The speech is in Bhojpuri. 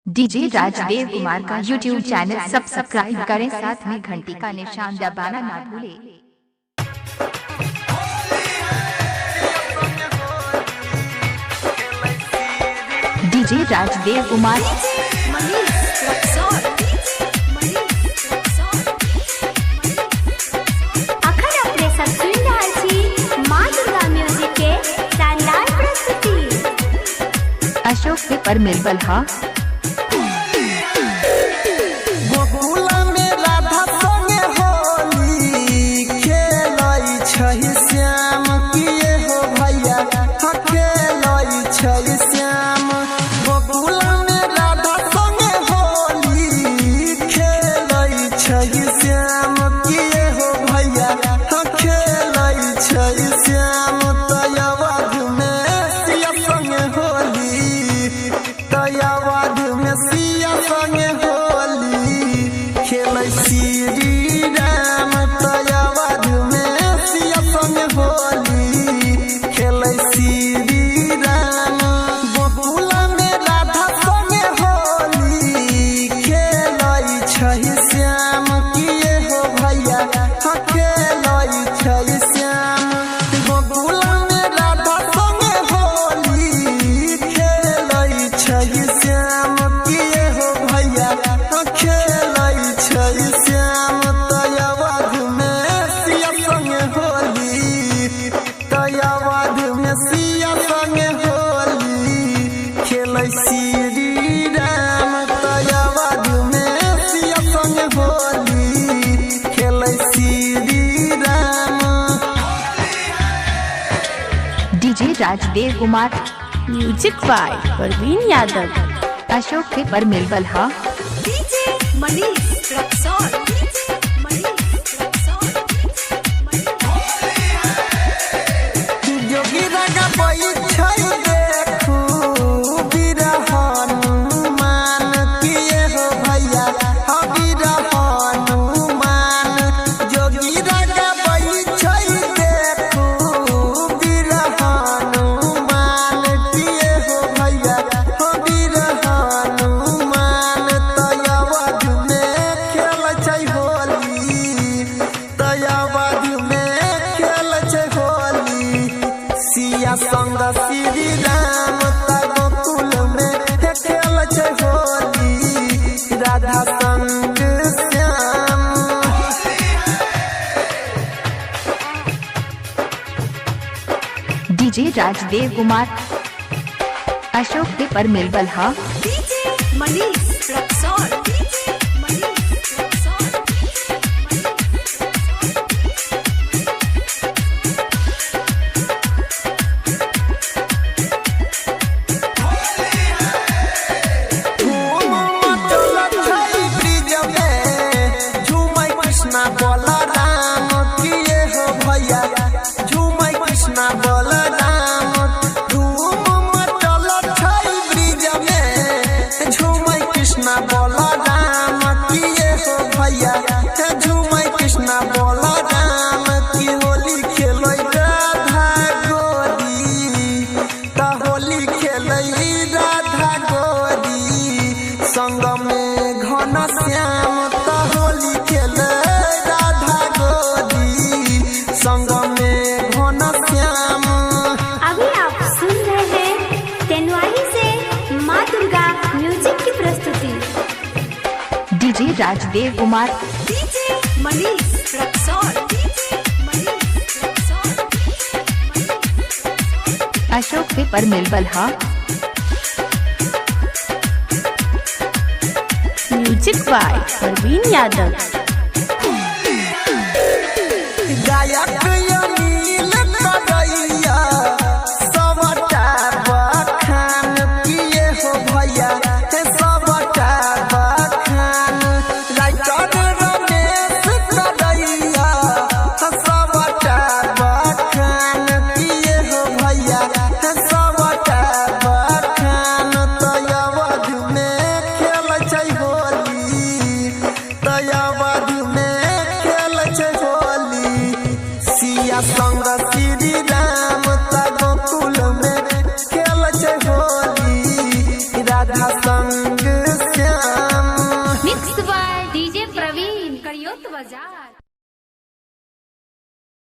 डीजे राजदेव कुमार का यूट्यूब चैनल सब्सक्राइब करें, साथ में घंटी का निशान दबाना ना भूलें। डीजे राजदेव कुमार अखन अपने सब सुन रहल छी मां दुर्गा म्यूजिक के शानदार प्रस्तुति। अशोक से पर मिलबल हा DJ Rajdev Kumar music by Parveen Yadav. Ashok से पर मिलबल हा डीजे मनीष रक्सौल। संग श्री राम गोकुल में खेल छै होली, राधा संग श्याम। डीजे राजदेव कुमार अशोक से पर मिलबल हा डीजे मनीष रक्सौल। संग में घन श्याम होली खेले राधा गोरी, संग में घन श्याम। अभी आप सुन रहे हैं तेनवाही से मां दुर्गा म्यूजिक की प्रस्तुति। DJ Rajdev Kumar DJ Manish Raxaul. अशोक से पर मिलबल हा म्यूजिक बाय परवीन यादव। गायक अनिल करैया सबटा बखान किए हो भैया, सबटा बखान। राइटर रमेश करैया सबटा बखान किए हो भैया, सबटा बखान। तयवध में खेल छै होली, तयवध में खेल छै होली। सकरियोत बाजार।